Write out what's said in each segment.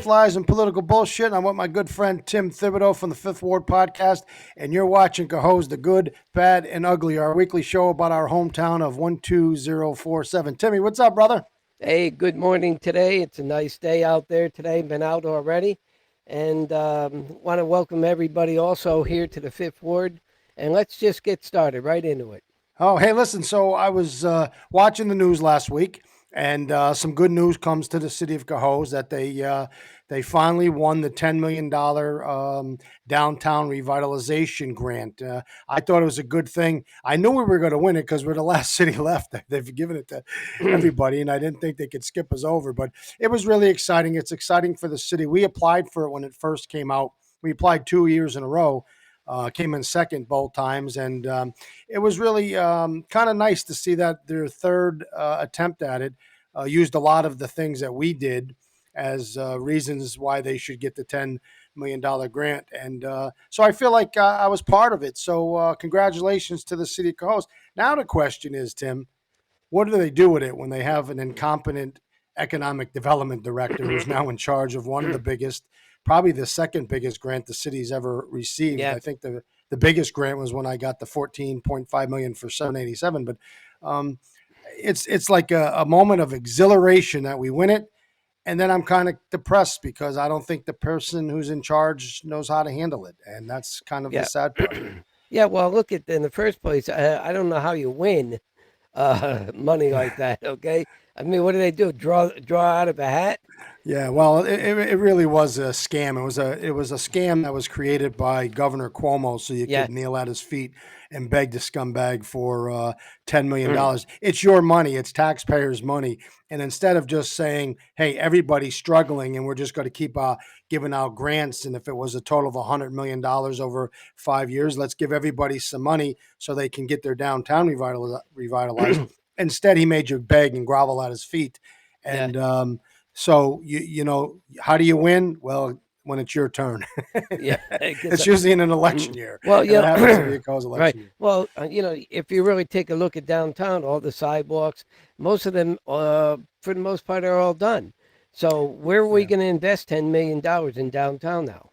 lies, and political bullshit. I'm with my good friend Tim Thibodeau from the Fifth Ward podcast, and you're watching Cohoes, the Good, Bad, and Ugly, our weekly show about our hometown of 12047. Timmy, what's up, brother? Hey, good morning today. It's a nice day out there today. Been out already. And want to welcome everybody also here to the Fifth Ward. And let's just get started right into it. Oh, hey, listen. So I was watching the news last week, and some good news comes to the city of Cohoes that they finally won the $10 million downtown revitalization grant. I thought it was a good thing. I knew we were going to win it because we're the last city left. They've given it to everybody, and I didn't think they could skip us over. But it was really exciting. It's exciting for the city. We applied for it when it first came out. We applied 2 years in a row. Came in second both times, and it was really kind of nice to see that their third attempt at it used a lot of the things that we did as reasons why they should get the $10 million grant. And so I feel like I was part of it. So congratulations to the city of Cohoes. Now the question is, Tim, what do they do with it when they have an incompetent economic development director who's now in charge of one of the biggest, probably the second biggest grant the city's ever received? Yeah. I think the biggest grant was when I got the 14.5 million for 787. But um, it's like a moment of exhilaration that we win it, and then I'm kind of depressed because I don't think the person who's in charge knows how to handle it, and that's kind of the Yeah. sad part. Yeah. Well, look at in the first place, I don't know how you win money like that. Okay. I mean, what do they do? Draw out of a hat? Yeah, well, it really was a scam. It was a scam that was created by Governor Cuomo, so you Yeah. could kneel at his feet and beg the scumbag for $10 million. It's your money, it's taxpayers' money, and instead of just saying, "Hey, everybody's struggling, and we're just going to keep giving out grants," and if it was a total of $100 million over 5 years, let's give everybody some money so they can get their downtown revitalized. Instead, he made you beg and grovel at his feet, Yeah. and so you know how do you win? Well, when it's your turn. Yeah. It's usually in an election year, Well, and it happens to yeah. be a cause Right. election year. Well, if you really take a look at downtown, all the sidewalks, most of them, for the most part, are all done. So where are we Yeah. going to invest $10 million in downtown now?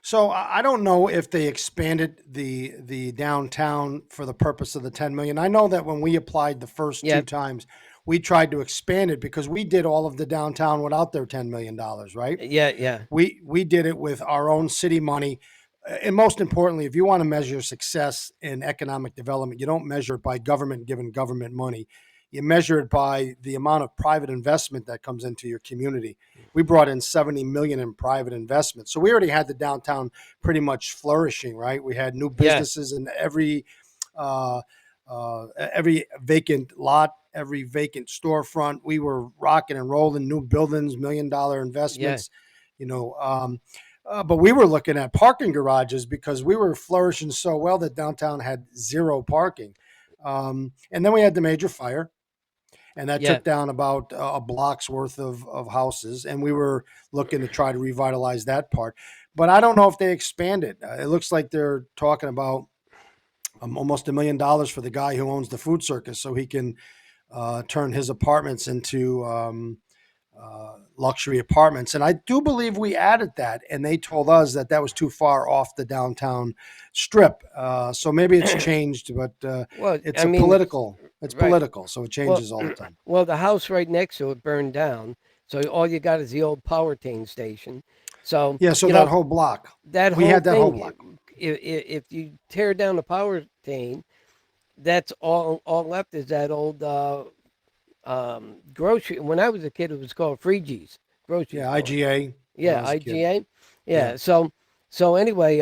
So I don't know if they expanded the downtown for the purpose of the 10 million. I know that when we applied the first Yeah. two times, we tried to expand it because we did all of the downtown without their $10 million, right? Yeah. Yeah. We did it with our own city money. And most importantly, if you want to measure success in economic development, you don't measure it by government giving government money. You measure it by the amount of private investment that comes into your community. We brought in 70 million in private investment. So we already had the downtown pretty much flourishing, right? We had new Yeah. businesses in uh, every vacant lot, every vacant storefront. We were rocking and rolling, new buildings, $1 million Yeah. investments, you know. But we were looking at parking garages because we were flourishing so well that downtown had zero parking. And then we had the major fire, and that Yeah. took down about a block's worth of houses. And we were looking to try to revitalize that part. But I don't know if they expand it. It looks like they're talking about almost $1 million for the guy who owns the food circus so he can turn his apartments into luxury apartments. And I do believe we added that, and they told us that that was too far off the downtown strip. So maybe it's changed, but Well, it's I a mean, political. It's right. political, so it Well, changes all the time. well, the house right next to it burned down. So all you got is the old power tane station. So, Yeah, so you that know, whole block, that we whole had that whole thing, block. if you tear down the power thing, that's all left is that old grocery. When I was a kid, it was called Freegee's grocery Yeah, store. IGA when I Yeah, was a kid. IGA. Yeah. Yeah. So anyway,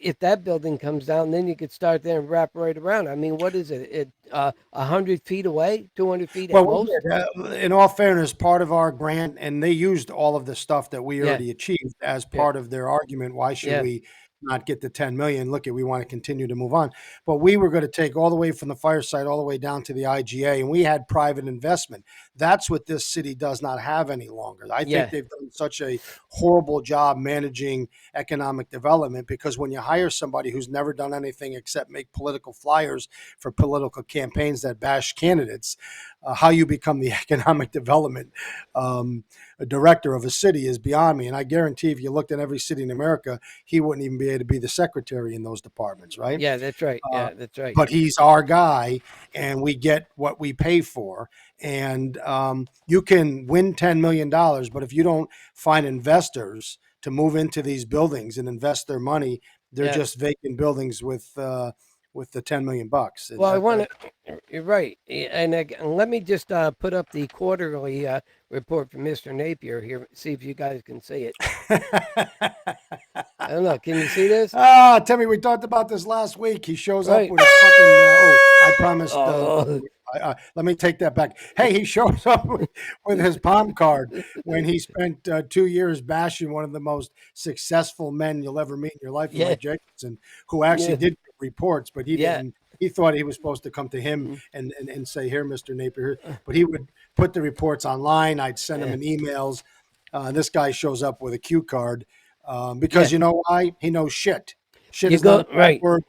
if that building comes down, then you could start there and wrap right around. I mean, what is it? 100 feet away, 200 feet at Well, we most. did. In all fairness, part of our grant, and they used all of the stuff that we Yeah. already achieved as Yeah. part of their argument. Why should Yeah. we not get the 10 million? Look, at we want to continue to move on, but we were going to take all the way from the fireside all the way down to the IGA, and we had private investment. That's what this city does not have any longer. I think Yeah, they've done such a horrible job managing economic development, because when you hire somebody who's never done anything except make political flyers for political campaigns that bash candidates, how you become the economic development um, director of a city is beyond me. And I guarantee if you looked at every city in America, he wouldn't even be able to be the secretary in those departments, right? yeah, that's right. Uh, Yeah, that's right. but he's our guy, and we get what we pay for. And you can win $10 million, but if you don't find investors to move into these buildings and invest their money, they're Yeah. just vacant buildings with the 10 million bucks. And Well, I want to. You're right, and let me just put up the quarterly report from Mr. Napier here. See if you guys can see it. I don't know. Can you see this? Timmy, we talked about this last week. He shows up Right. with his fucking. I promised. Oh, Let me take that back. Hey, he shows up with his palm card when he spent 2 years bashing one of the most successful men you'll ever meet in your life, in yeah, Mike Jacobson, who actually yeah, did get reports, but he yeah. didn't. He thought he was supposed to come to him Mm, and say, "Here, Mister Napier," but he would put the reports online. I'd send him yeah, an emails. This guy shows up with a cue card, yeah. because you know why? He knows shit. Shit You is not a go bad right. word.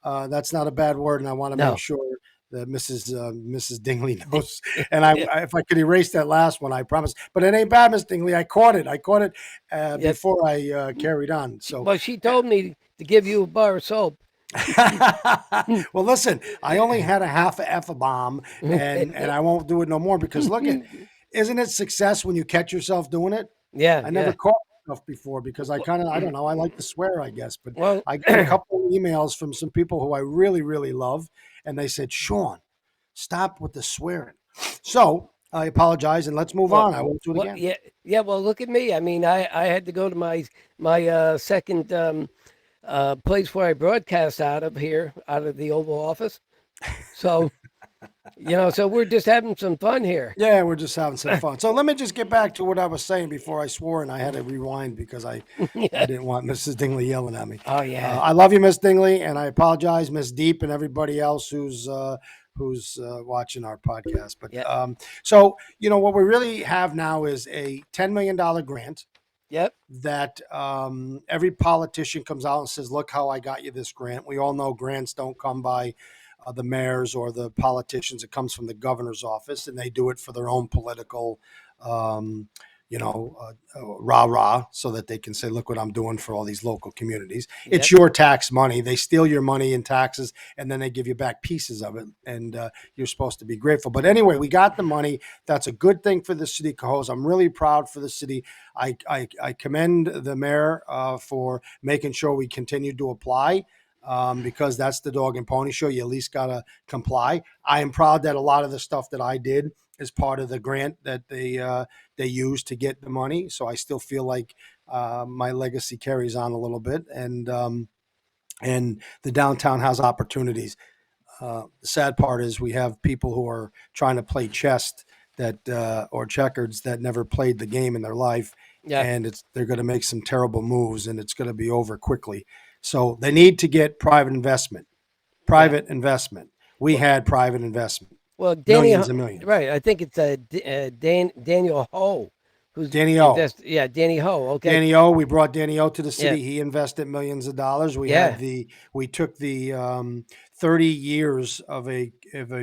Um, that's not a bad word, and I want to make No. sure that Mrs. Dingley The- knows. And I, yeah, if I could erase that last one, I promise. But it ain't bad, Miss Dingley. I caught it. I caught it yeah. before I carried on. So, Well, she told me to give you a bar of soap. well, listen, I only had a half a F a bomb, and I won't do it no more, because look at, isn't it success when you catch yourself doing it? Yeah, I never yeah. caught myself before, because I Well, kind of, I don't know, I like to swear, I guess, but well, I got a couple of emails from some people who I really, really love, and they said, Sean, stop with the swearing. So I apologize, and let's move on. I won't do it again. yeah, yeah. Well, look at me. I mean, I had to go to my second place where I broadcast out of here, out of the Oval Office. So so we're just having some fun here. Yeah, we're just having some fun. So let me just get back to what I was saying before I swore, and I had to rewind because I Yeah. didn't want Mrs. Dingley yelling at me. Oh yeah, I love you, Miss Dingley, and I apologize, Miss Deep, and everybody else who's watching our podcast. But yeah, so what we really have now is a $10 million grant yep, that every politician comes out and says, "Look how I got you this grant." We all know grants don't come by the mayors or the politicians; it comes from the governor's office, and they do it for their own political, um, rah rah, so that they can say, "Look what I'm doing for all these local communities." It's yep, your tax money. They steal your money in taxes, and then they give you back pieces of it, and you're supposed to be grateful. But anyway, we got the money. That's a good thing for the city of Cohoes. I'm really proud for the city. I commend the mayor for making sure we continue to apply, because that's the dog and pony show. You at least got to comply. I am proud that a lot of the stuff that I did is part of the grant that they used to get the money. So I still feel like my legacy carries on a little bit, and the downtown has opportunities. The sad part is we have people who are trying to play chess that or checkers that never played the game in their life, yeah, and they're going to make some terrible moves, and it's going to be over quickly. So they need to get private investment. yeah. Private investment. We Well, had private investment, well, Danny, millions and millions. right? I think it's Daniel Ho, who's Danny O. invest. Yeah, Danny Ho. Okay. Danny O. We brought Danny O to the Yeah, city. He invested millions of dollars. yeah, We took the 30 years of a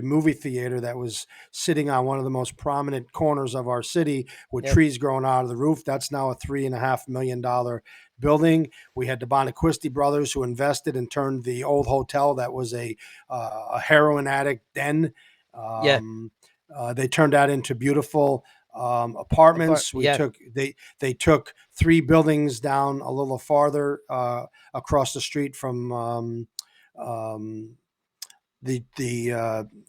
movie theater that was sitting on one of the most prominent corners of our city with yeah, trees growing out of the roof. That's now a $3.5 million building. We had the Bonaquisti brothers who invested and turned the old hotel that was a heroin addict den. yeah. Um, they turned that into beautiful apartments. Yeah, They took three buildings down a little farther across the street from um, the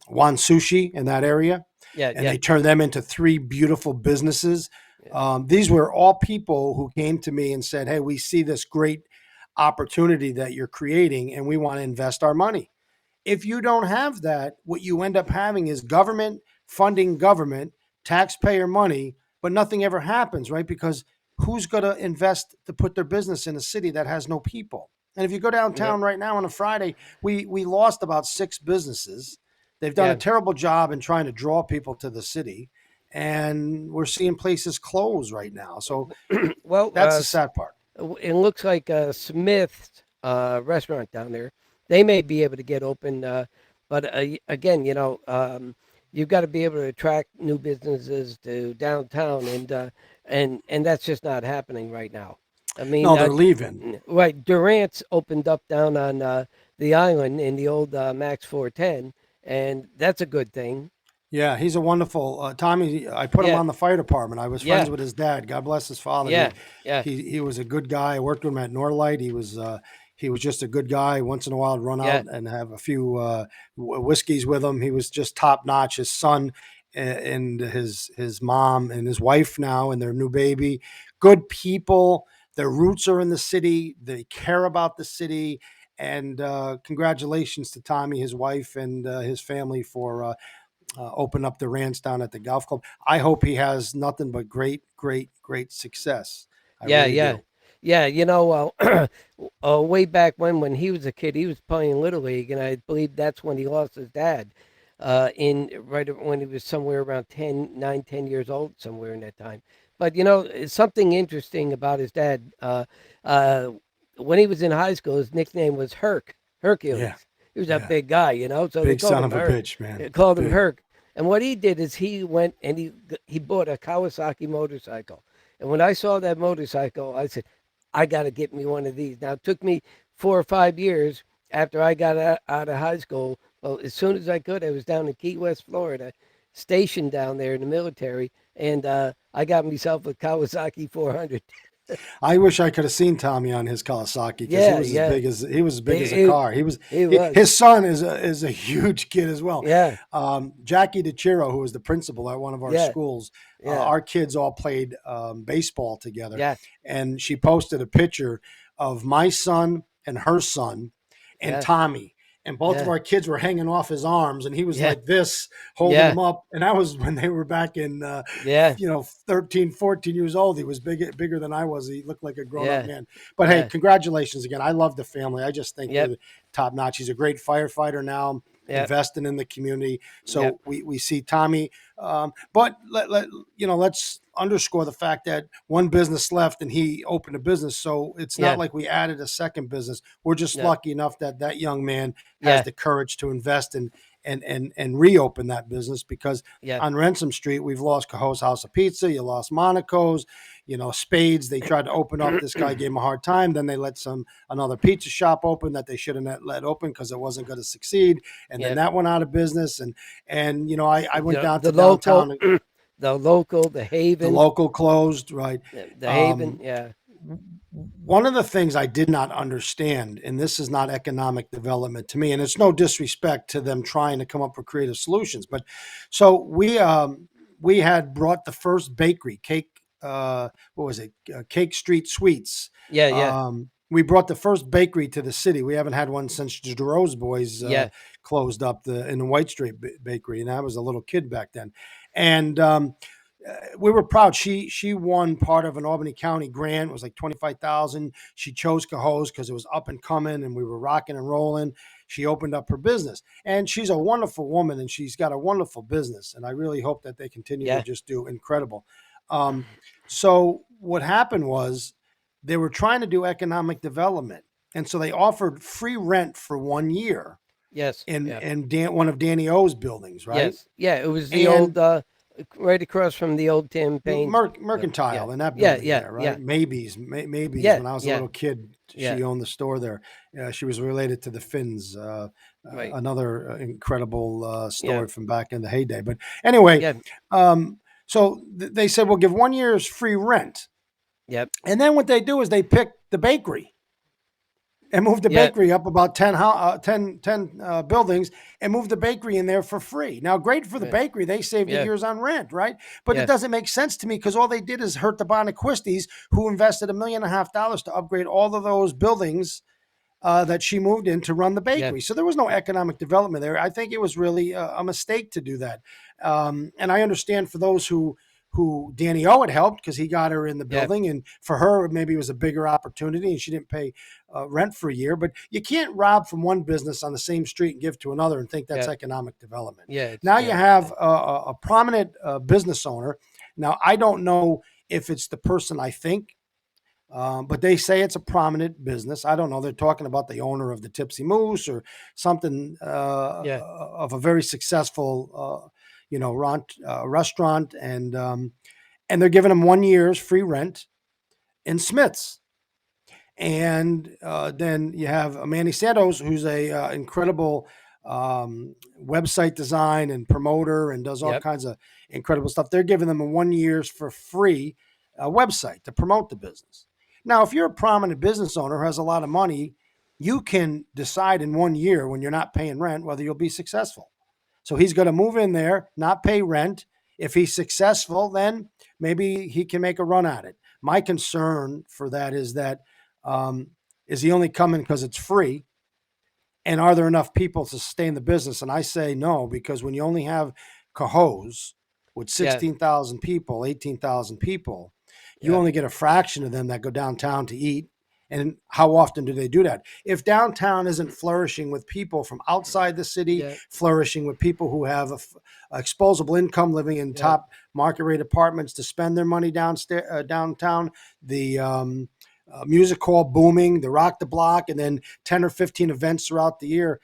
Wan Sushi in that area, yeah, and yeah, they turned them into three beautiful businesses. yeah, These were all people who came to me and said, "Hey, we see this great opportunity that you're creating, and we want to invest our money." If you don't have that, what you end up having is government funding government, taxpayer money, but nothing ever happens, right? Because who's going to invest to put their business in a city that has no people? And if you go yeah, downtown right now on a Friday, we lost about six businesses They've done a yeah. terrible job in trying to draw people to the city, and we're seeing places close right now. So Well, that's the sad part. it looks like Smith's restaurant down there. They may be able to get open, but again, you've got to be able to attract new businesses to downtown, and that's just not happening right now. I mean, No, they're leaving. right? Durant's opened up down on the island in the old Max 410, and that's a good thing. Yeah, he's a wonderful Tommy. I put him Yeah, on the fire department. I was friends yeah, with his dad. God bless his father. yeah, yeah, He was a good guy. I worked with him at Norlight. He was just a good guy. Once in a while, I'd run yeah, out and have a few whiskeys with him. He was just top notch. His son and his mom and his wife now and their new baby, good people. Their roots are in the city. They care about the city. And congratulations to Tommy, his wife, and his family for open up the ranch down at the golf club. I hope he has nothing but great, great, great success. I yeah, really yeah, do. yeah. Way back when he was a kid, he was playing little league, and I believe that's when he lost his dad. In right when he was somewhere around 10 years old, somewhere in that time. But something interesting about his dad. Uh, when he was in high school, his nickname was Yeah, Hercules. He was a yeah. big guy, so they Big called son him of a Herc. bitch, man. They called him Big. Herc. And what he did is he went and he bought a Kawasaki motorcycle. And when I saw that motorcycle, I said, I got to get me one of these. Now, it took me 4 or 5 years after I got out of high school. Well, as soon as I could, I was down in Key West, Florida, stationed down there in the military, and I got myself a Kawasaki 400. I wish I could have seen Tommy on his Kawasaki because Yeah, yeah. he was as big as a It, car. it was. His son is a huge kid as well. Yeah, Jackie DeChiro, who was the principal at one of our yeah, schools, yeah, our kids all played baseball together, yeah, and she posted a picture of my son and her son and yeah, Tommy. And both of yeah, our kids were hanging off his arms, and he was yeah, like this, holding yeah, them up. And that was when they were back in, yeah, 13, 14 years old. He was bigger than I was. He looked like a grown up yeah, man. But hey, yeah, congratulations again. I love the family. I just think yep, they're top notch. He's a great firefighter now, yep, investing in the community. yep, So we see Tommy. But let's underscore the fact that one business left and he opened a business. So it's not yeah, like we added a second business. We're just no, lucky enough that that young man has yeah, the courage to invest in and reopen that business because yeah, on Ransom Street, we've lost Cohoes House of Pizza. You lost Monaco's, Spades. They tried to open up. This guy gave him a hard time. Then they let another pizza shop open that they shouldn't have let open because it wasn't going to succeed. And then yep. that went out of business. I went down The to local, downtown. the The Haven, local closed, right? the Haven, Um, yeah, one of the things I did not understand, and this is not economic development to me, and it's no disrespect to them trying to come up with creative solutions, but so we had brought the first bakery, cake, what was it, Cake Street Sweets. yeah, yeah, We brought the first bakery to the city. We haven't had one since Jerose Boys yeah, closed up in the White Street Bakery, and I was a little kid back then, and we were proud. She won part of an Albany County grant. It was like 25,000. She chose Cohoes because it was up and coming, and we were rocking and rolling. She opened up her business, and she's a wonderful woman, and she's got a wonderful business. And I really hope that they continue to yeah, just do incredible. Um, so what happened was they were trying to do economic development, and so they offered free rent for 1 year yes, in yeah, one of Danny O's buildings, right? yes, yeah. It was the old, And right across from the old Tim Payne's. Yeah, Mercantile in that yeah, building yeah, there, yeah, right? Maybe's. yeah, When I was a yeah, little kid, yeah. she owned the store there. She was related to the Finns, Right. another incredible Yeah, story from back in the heyday. But anyway, yeah, so they said we'll give 1 year's free rent, yep, and then what they do is they pick the bakery and moved the yeah, bakery up about 10 buildings and moved the bakery in there for free. Now, great for the right, bakery. They saved a yeah, year's on rent, right? But it yeah, doesn't make sense to me because all they did is hurt the Bonaquistis, who invested $1.5 million to upgrade all of those buildings that she moved in to run the yeah, bakery. So there was no economic development there. I think it was really a mistake to do that. And I understand for those who Danny O had helped because he got her in the Yeah. building, and for her maybe it was a bigger opportunity, and she didn't pay rent for a year. But you can't rob from one business on the same street and give to another and think that's Yeah. economic development. Yeah. It's Now you yeah. have a prominent business owner. Now I don't know if it's the person I think, but they say it's a prominent business. I don't know. They're talking about the owner of the Tipsy Moose or something Yeah. of a very successful, restaurant, and they're giving them 1 year's free rent in Smiths. And then you have Manny Santos, who's a incredible website design and promoter, and does all Yep. kinds of incredible stuff. They're giving them a 1 year's for free website to promote the business. Now, if you're a prominent business owner who has a lot of money, you can decide in 1 year when you're not paying rent whether you'll be successful. So he's going to move in there, not pay rent. If he's successful, then maybe he can make a run at it. My concern for that is that um, is he only coming because it's free? And are there enough people to sustain the business? And I say no, because when you only have Cohoes with Yeah. 16,000 people, 18,000 people, you Yeah. only get a fraction of them that go downtown to eat. And how often do they do that? If downtown isn't flourishing with people from outside the city, Yeah. flourishing with people who have a exposable income living in Yeah. top market rate apartments to spend their money downtown, the music hall booming, the rock the block, and then 10 or 15 events throughout the year.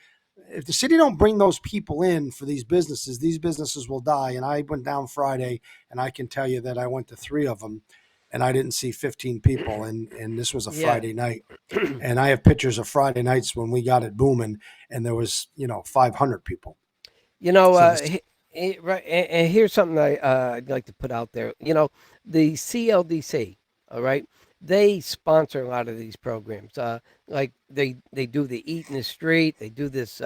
If the city don't bring those people in for these businesses will die. And I went down Friday, and I can tell you that I went to three of them, and I didn't see 15 people. And this was a Yeah. Friday night. And I have pictures of Friday nights when we got it booming, and there was 500 people. You know, So this, right, and here's something I'd like to put out there. The CLDC, all right, they sponsor a lot of these programs. Like they do the Eat in the Street, they do this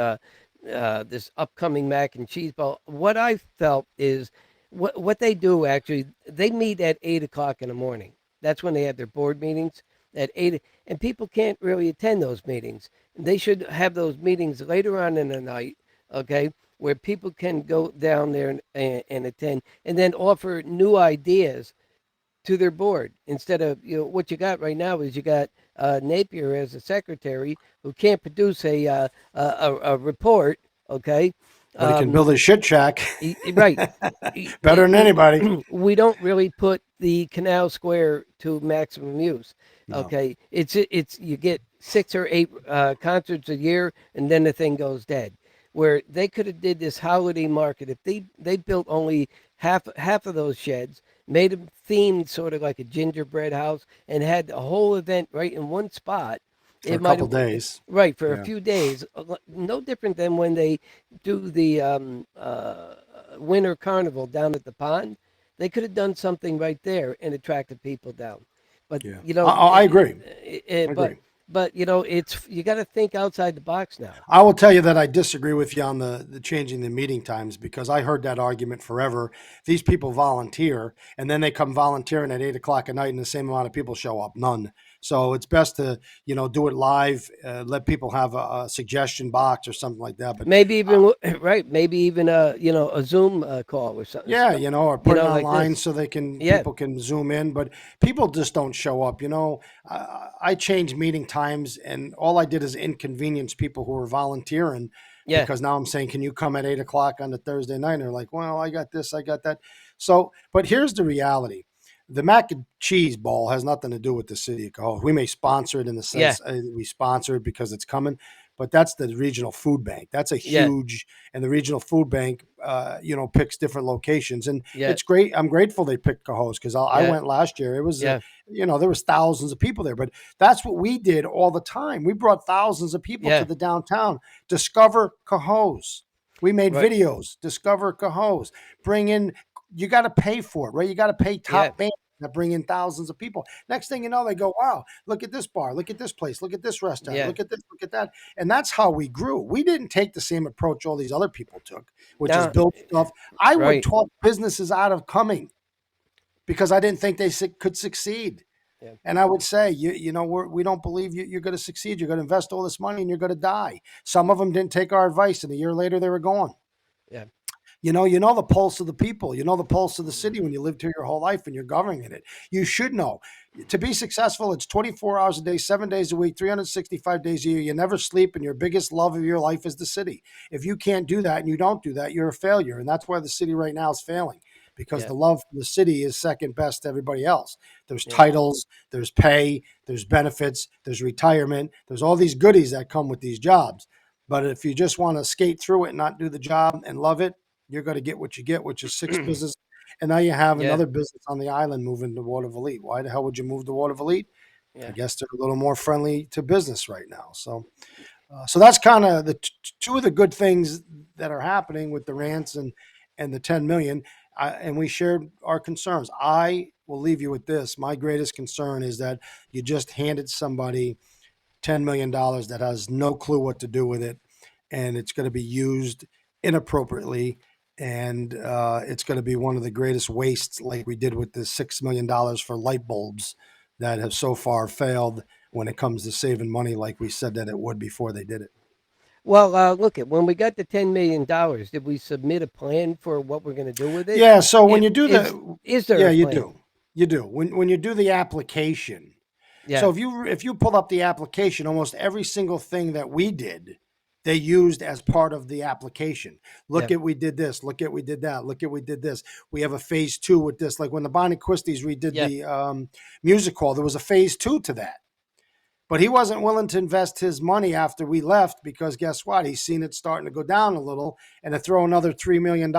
upcoming mac and cheese ball. What I felt is what they do actually, they meet at 8 o'clock in the morning. That's when they have their board meetings at 8, and people can't really attend those meetings. They should have those meetings later on in the night, okay, where people can go down there and attend and then offer new ideas to their board instead of what you got right now is you got Napier as a secretary who can't produce a report, okay. but he can um, build a shit shack right. better than anybody. We don't really put the Canal Square to maximum use. No. Okay, it's you get 6 or 8 concerts a year, and then the thing goes dead. Where they could have did this holiday market if they built only half of those sheds, made them themed sort of like a gingerbread house, and had a whole event right in one spot. For It a might couple have days. right for a Yeah. few days, no different than when they do the winter carnival down at the pond. They could have done something right there and attracted people down. But Yeah. I agree. I but agree. it's you got to think outside the box now. I will tell you that I disagree with you on the changing the meeting times, because I heard that argument forever. These people volunteer, and then they come volunteering at 8 o'clock at night, and the same amount of people show up. None. So it's best to do it live. Let people have a suggestion box or something like that. But Maybe even right, maybe even a Zoom call or something, yeah, or put it like online this. so Yeah, people can zoom in, but people just don't show up. I changed meeting times, and all I did is inconvenience people who were volunteering, yeah, because now I'm saying, can you come at 8 o'clock on a Thursday night? And they're like, well, I got this, I got that. So, but here's the reality: the mac and cheese ball has nothing to do with the city of Cohoes. We may sponsor it in the yeah, sense we sponsor it because it's coming, but that's the regional food bank. That's a yeah, huge, and the regional food bank, picks different locations, and yeah, it's great. I'm grateful they picked Cohoes because I yeah, went last year. It was, yeah. there was thousands of people there, but that's what we did all the time. We brought thousands of people to Yeah, the downtown. Discover Cohoes. We made right. videos. Discover Cohoes. Bring in. You got to pay for it, right? You got to pay Yeah, top bands that bring in thousands of people. Next thing you know, they go, wow, look at this bar, look at this place, look at this restaurant, yeah. look at this, look at that. And that's how we grew. We didn't take the same approach all these other people took, which is Now, build stuff. I would right. talk businesses out of coming because I didn't think they could succeed. Yeah, And I would say, we don't believe you're going to succeed. You're going to invest all this money and you're going to die. Some of them didn't take our advice, and a year later they were gone. yeah. You know the pulse of the people. You know the pulse of the city when you lived here your whole life and you're governing it. You should know. To be successful, it's 24 hours a day, 7 days a week, 365 days a year. You never sleep, and your biggest love of your life is the city. If you can't do that and you don't do that, you're a failure. And that's why the city right now is failing because Yeah, the love for the city is second best to everybody else. There's yeah, titles, there's pay, there's benefits, there's retirement, there's all these goodies that come with these jobs. But if you just want to skate through it and not do the job and love it, you're going to get what you get, which is six business. And now you have yeah, another business on the island moving to Waterville Elite. Why the hell would you move to Waterville Elite? I yeah. guess they're a little more friendly to business right now. So that's kind of the two of the good things that are happening with the rants and the 10 million. And we shared our concerns. I will leave you with this. My greatest concern is that you just handed somebody $10 million that has no clue what to do with it, and it's going to be used inappropriately, and it's going to be one of the greatest wastes, like we did with the $6 million for light bulbs that have so far failed when it comes to saving money, like we said that it would before they did it. Well, look at when we got the $10 million. Did we submit a plan for what we're going to do with it? Yeah. So when It you do is. the, Is there yeah, a you plan? do, you do. When you do the application, so Yeah, if you pull up the application, almost every single thing that we did, they used as part of the application. yeah, Look at we did this. Look at we did that. Look at we did this. We have a phase two with this. Like when the Bonnie Christies redid yeah, the music hall, there was a phase two to that. But he wasn't willing to invest his money after we left because guess what? He's seen it starting to go down a little, and to throw another $3 million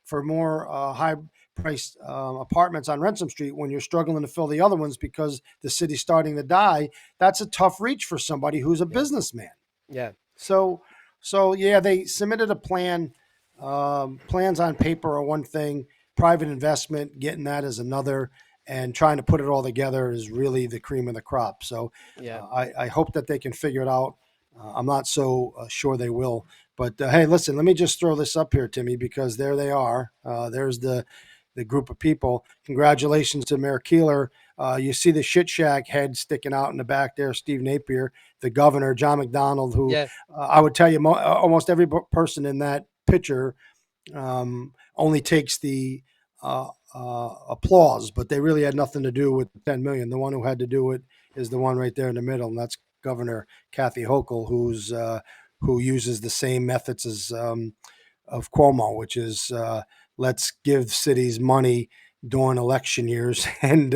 for more high priced apartments on Ransom Street when you're struggling to fill the other ones because the city's starting to die. That's a tough reach for somebody who's a yeah, businessman. yeah, So, so yeah, they submitted a plan. Plans on paper are one thing. Private investment, getting that is another, and trying to put it all together is really the cream of the crop. So, yeah. I hope that they can figure it out. I'm not so sure they will. But hey, listen, let me just throw this up here, Timmy, because there they are. There's the group of people. Congratulations to Mayor Keeler. You see the shit shack head sticking out in the back there, Steve Napier, the governor, John McDonald, who Yeah, I would tell you almost every person in that picture only takes the applause, but they really had nothing to do with the 10 million. The one who had to do it is the one right there in the middle, and that's Governor Kathy Hochul, who uses the same methods as of Cuomo, which is let's give cities money during election years, and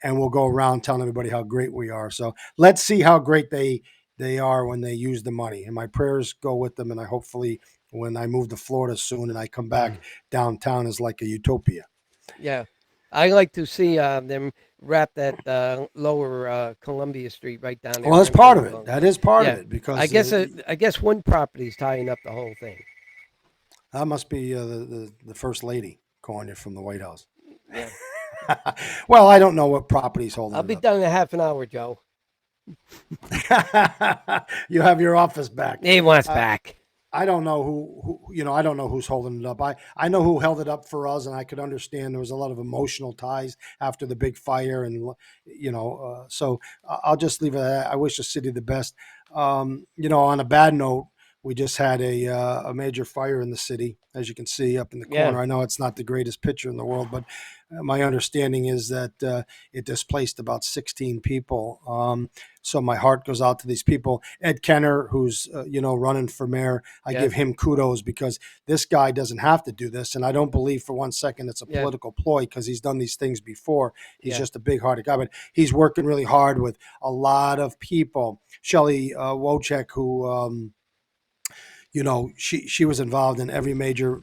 we'll go around telling everybody how great we are. So let's see how great they are when they use the money. And my prayers go with them, and I hopefully when I move to Florida soon and I come back, downtown is like a utopia. yeah. I like to see them wrap that lower Columbia Street right down there, Well, that's bring part through of it. along. That is part of Yeah, it because I guess one property is tying up the whole thing. that must be the first lady calling you from the White House. Yeah, Well, I don't know what property's I'll holding it be up. done in a half an hour, Joe. You have your office back. He wants Uh, back. I don't know I don't know who's holding it up. I know who held it up for us, and I could understand there was a lot of emotional ties after the big fire, and so I'll just leave it at that. I wish the city the best. On a bad note, we just had a major fire in the city, as you can see up in the Yeah, corner. I know it's not the greatest picture in the world, but my understanding is that it displaced about 16 people. So my heart goes out to these people. Ed Kenner, who's running for mayor, I yeah, give him kudos because this guy doesn't have to do this, and I don't believe for one second it's a yeah, political ploy because he's done these things before. He's yeah, just a big-hearted guy, but he's working really hard with a lot of people. Shelley Wojcik, who she was involved in every major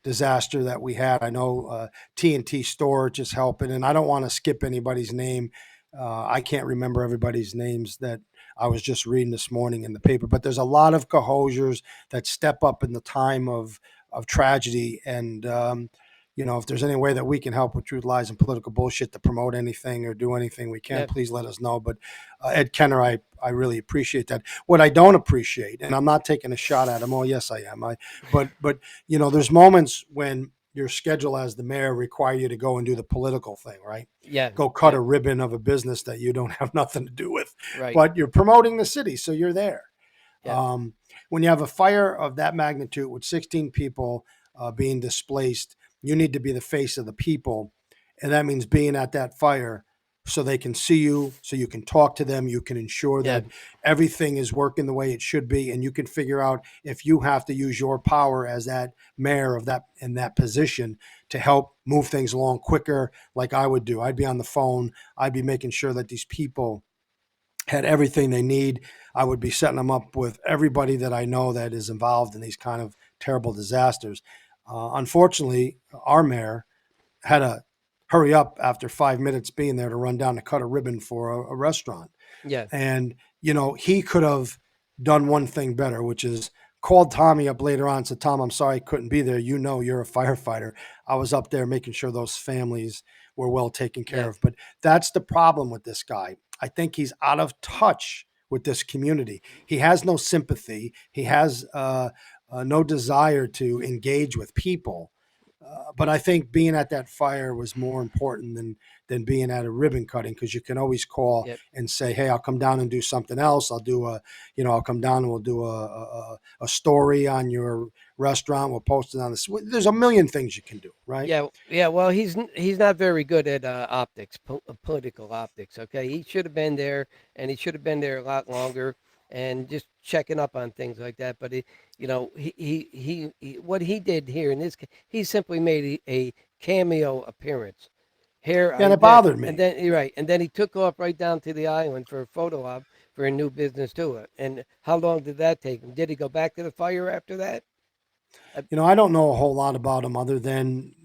disaster that we had. I know TNT Storage is helping, and I don't want to skip anybody's name. I can't remember everybody's names that I was just reading this morning in the paper, but there's a lot of Cohosiers that step up in the time of tragedy. And if there's any way that we can help with Truth, Lies, and Political Bullshit to promote anything or do anything we can, yeah, please let us know. But Ed Kenner, I really appreciate that. What I don't appreciate, and I'm not taking a shot at him. Oh, yes, I am. But there's moments when your schedule as the mayor require you to go and do the political thing, right? yeah, Go cut yeah. a ribbon of a business that you don't have nothing to do with, Right. but you're promoting the city, so you're there. Yeah, Um, when you have a fire of that magnitude with 16 people, being displaced, you need to be the face of the people, and that means being at that fire so they can see you, so you can talk to them, you can ensure Yeah. that everything is working the way it should be, and you can figure out if you have to use your power as that mayor of that in that position to help move things along quicker, like I would do. I'd be on the phone, I'd be making sure that these people had everything they need. I would be setting them up with everybody that I know that is involved in these kind of terrible disasters. Unfortunately, our mayor had to hurry up after 5 minutes being there to run down to cut a ribbon for a restaurant. Yeah. And, he could have done one thing better, which is called Tommy up later on and said, Tom, I'm sorry I couldn't be there. You're a firefighter. I was up there making sure those families were well taken care Yeah. of. But that's the problem with this guy. I think he's out of touch with this community. He has no sympathy. He has no desire to engage with people. But I think being at that fire was more important than being at a ribbon cutting, because you can always call Yeah. and say, "Hey, I'll come down and do something else. I'll come down and we'll do a story on your restaurant. We'll post it on this." There's a million things you can do, right? Yeah, yeah. Well, he's not very good at optics, political optics. Okay, he should have been there, and he should have been there a lot longer, and just checking up on things like that. But what he did here in this, he simply made a cameo appearance. Here, Yeah, and it that, bothered and me. then you're right, and then he took off right down to the island for a photo op for a new business too. And how long did that take him? Did he go back to the fire after that? I don't know a whole lot about him other than,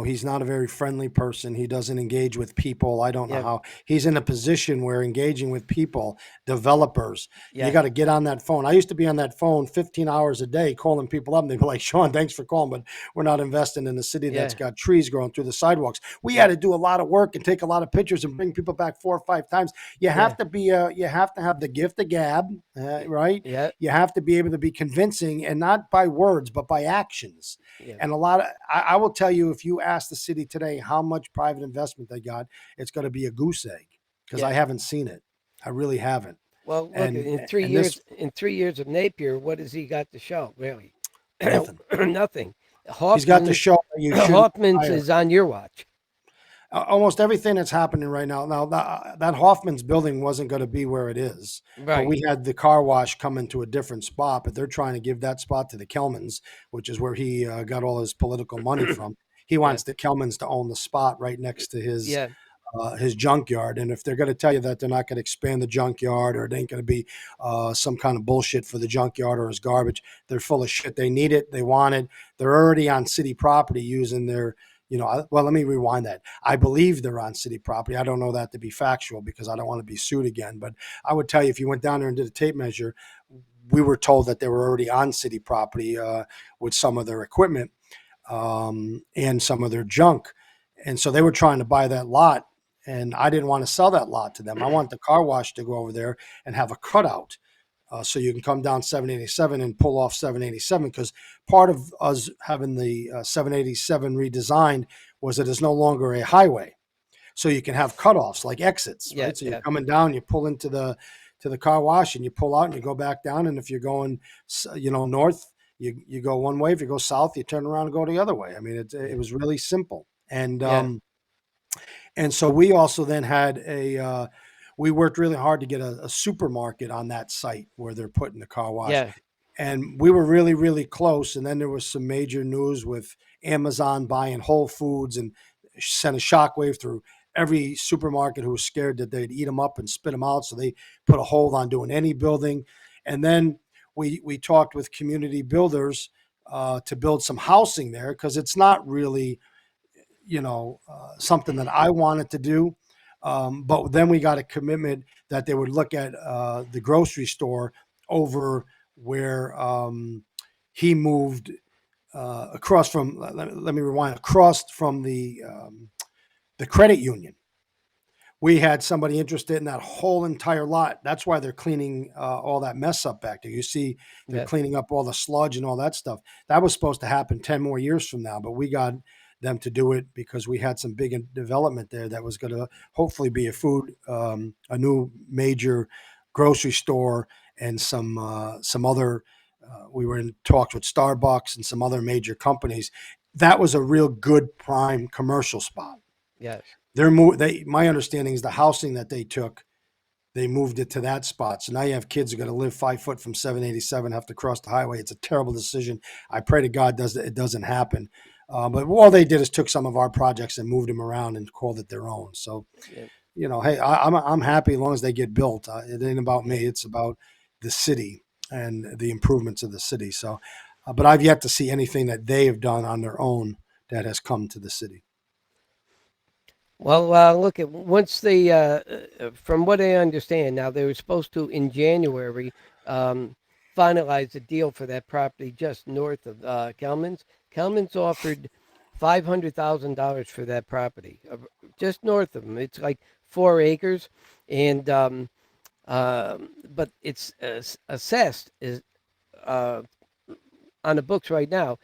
he's not a very friendly person. He doesn't engage with people. I don't know Yeah, how he's in a position where engaging with people, developers, you yeah, got to get on that phone. I used to be on that phone 15 hours a day calling people up, and they'd be like, Sean, thanks for calling, but we're not investing in a city that's yeah, got trees growing through the sidewalks. We had yeah, to do a lot of work and take a lot of pictures and bring people back 4 or 5 times. yeah, You have to have the gift of gab, right? yeah, You have to be able to be convincing, and not by words, but by actions. yeah, And I will tell you, if you ask the city today how much private investment they got, it's going to be a goose egg, because I yeah. haven't seen it. I really haven't. Well, look, And and this in 3 years of Napier, what has he got to show? Really, nothing. nothing. He's got to Hoffman's show that you shouldn't Hoffman's hire. is on your watch, Almost everything that's happening right now. Now that Hoffman's building wasn't going to be where it is, but right? we had the car wash come into a different spot. But they're trying to give that spot to the Kelmans, which is where he got all his political money from. He Yeah, wants the Kelmans to own the spot right next to yeah, his junkyard. And if they're going to tell you that they're not going to expand the junkyard, or it ain't going to be some kind of bullshit for the junkyard or his garbage, they're full of shit. They need it. They want it. They're already on city property using their, well, let me rewind that. I believe they're on city property. I don't know that to be factual because I don't want to be sued again. But I would tell you, if you went down there and did a tape measure, we were told that they were already on city property with some of their equipment and some of their junk. And so they were trying to buy that lot. And I didn't want to sell that lot to them. I want the car wash to go over there and have a cutout, so you can come down 787 and pull off 787. Because part of us having the 787 redesigned was that it's no longer a highway, so you can have cutoffs like exits, yeah, right? So you're yeah, coming down, you pull into the car wash, and you pull out and you go back down. And if you're going, north, you go one way. If you go south, you turn around and go the other way. I mean, yeah, it was really simple. And yeah, so we also then had we worked really hard to get a supermarket on that site where they're putting the car wash. yeah, And we were really, really close. And then there was some major news with Amazon buying Whole Foods, and sent a shockwave through every supermarket who was scared that they'd eat them up and spit them out. So they put a hold on doing any building. And then we talked with community builders to build some housing there, because it's not really something that I wanted to do. But then we got a commitment that they would look at the grocery store over where he moved across from. Let me rewind. Across from the credit union, we had somebody interested in that whole entire lot. That's why they're cleaning all that mess up back there. You see, they're yeah, cleaning up all the sludge and all that stuff. That was supposed to happen 10 more years from now, but we got them to do it because we had some big development there that was going to hopefully be a new major grocery store, and some other we were in talks with Starbucks and some other major companies. That was a real good prime commercial spot. Yes. My understanding is the housing that they took, they moved it to that spot. So now you have kids who are going to live 5 foot from 787, have to cross the highway. It's a terrible decision. I pray to God it doesn't happen. But all they did is took some of our projects and moved them around and called it their own. So, Yeah. hey, I'm happy as long as they get built. It ain't about Yeah. me. It's about the city and the improvements of the city. So, but I've yet to see anything that they have done on their own that has come to the city. Well, look at once the from what I understand now, they were supposed to in January um, finalize the deal for that property just north of Kelman's. Kelman's offered $500,000 for that property, just north of them. It's like 4 acres, and but it's assessed is uh, on the books right now.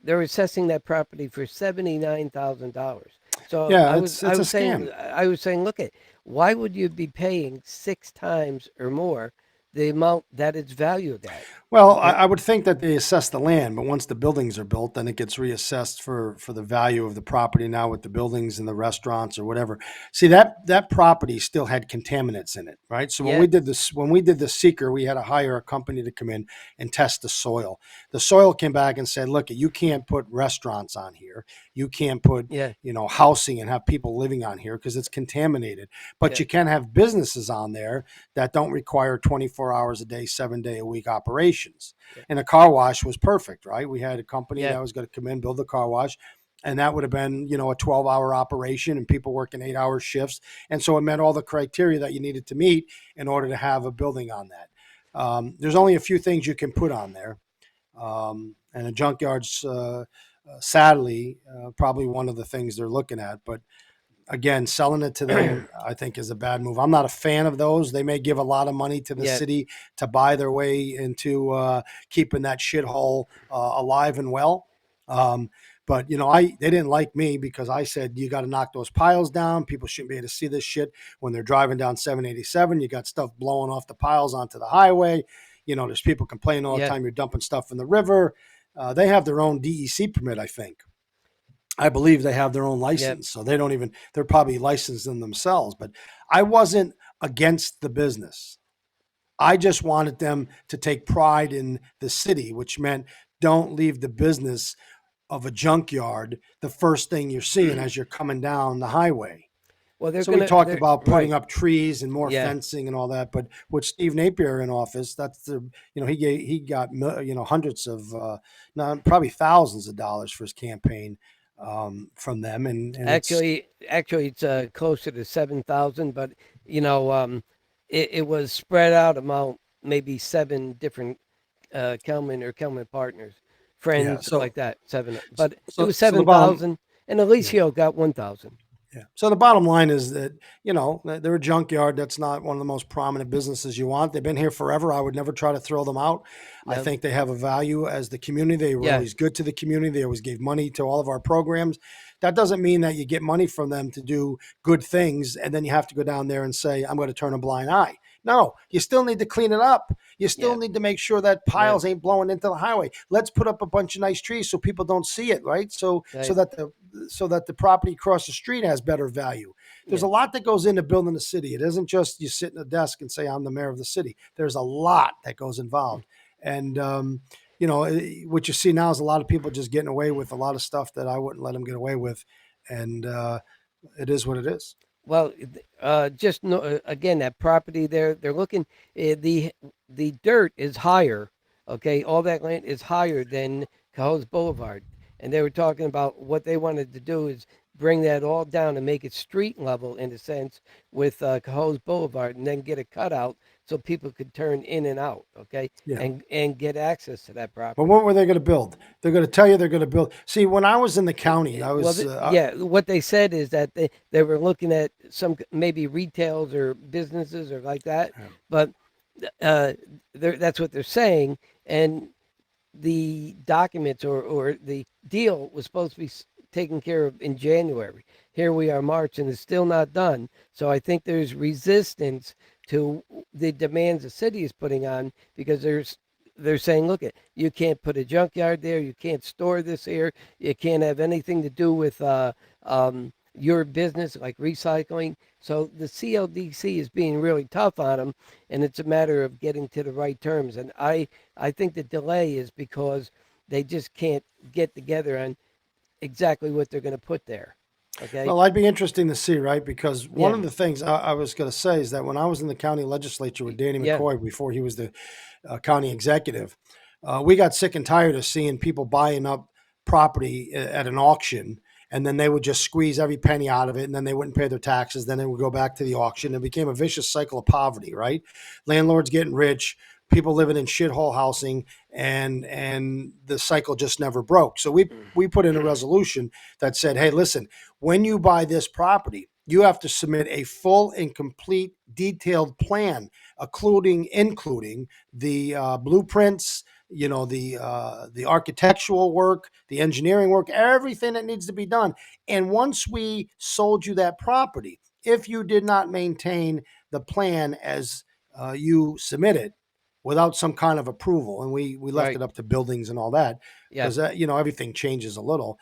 They're assessing that property for $79,000. So Yeah, it's a scam. I was saying, look at why would you be paying 6 times or more the amount that it's valued at? Well, Okay. I would think that they assess the land, but once the buildings are built, then it gets reassessed for the value of the property now with the buildings and the restaurants or whatever. See that property still had contaminants in it, right? So Yeah. when we did the seeker, we had to hire a company to come in and test the soil. The soil came back and said, "Look, you can't put restaurants on here. You can't put Yeah. housing and have people living on here because it's contaminated. But Yeah. you can have businesses on there that don't require 24 hours a day, 7 day a week operations." Yeah. And a car wash was perfect, right? We had a company Yeah. that was going to come in, build a car wash. And that would have been, a 12-hour operation and people working 8-hour shifts. And so it met all the criteria that you needed to meet in order to have a building on that. There's only a few things you can put on there. And a junkyard's, sadly, probably one of the things they're looking at. But again, selling it to them, I think, is a bad move. I'm not a fan of those. They may give a lot of money to the Yeah. city to buy their way into keeping that shithole alive and well. Um, but they didn't like me because I said you got to knock those piles down. People shouldn't be able to see this shit when they're driving down 787. You got stuff blowing off the piles onto the highway. There's people complaining all the Yeah. time you're dumping stuff in the river. They have their own DEC permit, I think. I believe they have their own Yeah. license, so they're probably licensed in themselves. But I wasn't against the business. I just wanted them to take pride in the city, which meant don't leave the business of a junkyard the first thing you're seeing as you're coming down the highway. Well, So we talked they're about putting right. up trees and more Yeah. fencing and all that. But with Steve Napier in office, he got hundreds of, no, probably thousands of dollars for his campaign from them, and it's Actually, it's closer to 7,000, but you know, it was spread out among maybe seven different Kelman or Kelman partners, yeah. friends So like that. Seven, but it so was so the seven bottom thousand, and yeah. Alicio got 1,000. Yeah. So the bottom line is that, they're a junkyard. That's not one of the most prominent businesses you want. They've been here forever. I would never try to throw them out. I No, think they have a value as the community. They were yeah, always good to the community. They always gave money to all of our programs. That doesn't mean that you get money from them to do good things and then you have to go down there and say, I'm going to turn a blind eye. No, you still need to clean it up. You still yeah, need to make sure that yeah, piles ain't blowing into the highway. Let's put up a bunch of nice trees so people don't see it, right? So right, so that the property across the street has better value. There's yeah. a lot that goes into building a city. It isn't just you sit in a desk and say I'm the mayor of the city. There's a lot that goes involved, and what you see now is a lot of people just getting away with a lot of stuff that I wouldn't let them get away with, and it is what it is. Well, just no, again, that property there, they're looking, the dirt is higher, okay? All that land is higher than Cohoes Boulevard. And they were talking about what they wanted to do is bring that all down and make it street level in a sense with Cohoes Boulevard and then get a cutout so people could turn in and out, okay? Yeah. And get access to that But property. what were they going to build? They're going to tell you they're going to build. See, when I was in the county, I Well, was yeah, what they said is that they were looking at some maybe retails or businesses or like that, but uh, that's what they're saying. And the documents or the deal was supposed to be taken care of in January. Here we are, March, and it's still not done. So I think there's resistance to the demands the city is putting on because they're saying, look, you can't put a junkyard there, you can't store this here, you can't have anything to do with your business like recycling. So the CLDC is being really tough on them, and it's a matter of getting to the right terms. And I think the delay is because they just can't get together on exactly what they're going to put there. Okay. Well, I'd be interesting to see, right? Because one Yeah. of the things I was going to say is that when I was in the county legislature with Danny Yeah. McCoy before he was the county executive, we got sick and tired of seeing people buying up property at an auction, and then they would just squeeze every penny out of it, and then they wouldn't pay their taxes. Then they would go back to the auction. It became a vicious cycle of poverty, right? Landlords getting rich, people living in shithole housing, and the cycle just never broke. So we put in a resolution that said, hey, listen, when you buy this property, you have to submit a full and complete detailed plan, including the blueprints, the architectural work, the engineering work, everything that needs to be done. And once we sold you that property, if you did not maintain the plan as you submitted without some kind of approval, and we left Right. it up to buildings and all that, Yeah. because everything changes a little.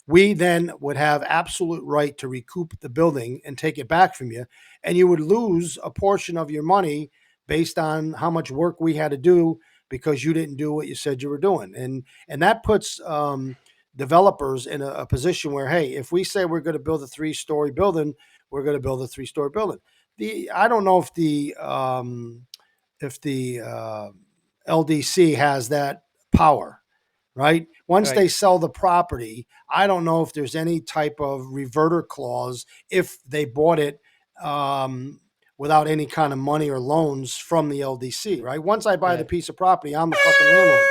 We then would have absolute right to recoup the building and take it back from you, and you would lose a portion of your money based on how much work we had to do because you didn't do what you said you were doing, and that puts developers in a position where, hey, if we say we're going to build a 3-story building, we're going to build a 3-story building. I don't know if the LDC has that power, right? Once Right. they sell the property, I don't know if there's any type of reverter clause if they bought it um, without any kind of money or loans from the LDC, right? Once I buy the Yeah. piece of property, I'm the fucking landlord.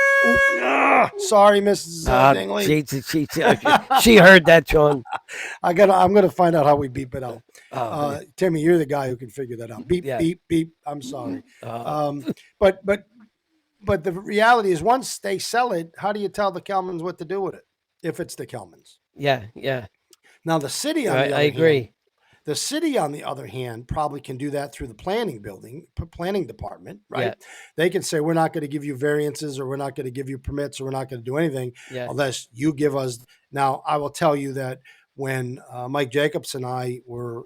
Sorry, Mrs. Dingley. She heard that, John. I'm gonna find out how we beep it out. Yeah. Timmy, you're the guy who can figure that out. Beep, Yeah. beep, beep. I'm sorry. Uh, Um, but but but the reality is, once they sell it, how do you tell the Kelmans what to do with it? If it's the Kelmans. yeah. Yeah. Now, the city, on Right. the I other hand, agree. the city, on the other hand, probably can do that through the planning department, Yeah. right? They can say, we're not going to give you variances, or we're not going to give you permits, or we're not going to do anything Yeah. unless you give us. Now, I will tell you that when Mike Jacobs and I were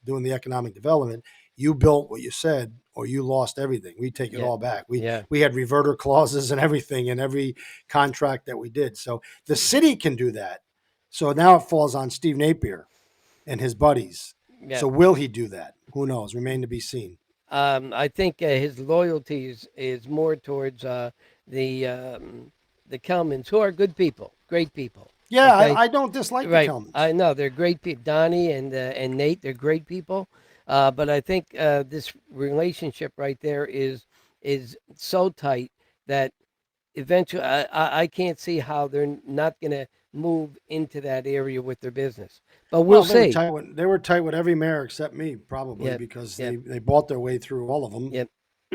doing the economic development, you built what you said, or you lost everything. We take it Yeah. all back. We Yeah. we had reverter clauses and everything in every contract that we did. So the city can do that. So now it falls on Steve Napier and his buddies. Yeah. So will he do that? Who knows? Remain to be seen. I think his loyalty is more towards the the Kelmans, who are good people, great people. Yeah, Okay. I don't dislike the Right. Kelmans. I know they're great people. Donnie and Nate, they're great people. But I think this relationship right there is so tight that eventually I can't see how they're not going to move into that area with their business. But we'll Well, they were see. tight with every mayor except me, probably Yep. because Yep. they bought their way through all of them. Yep.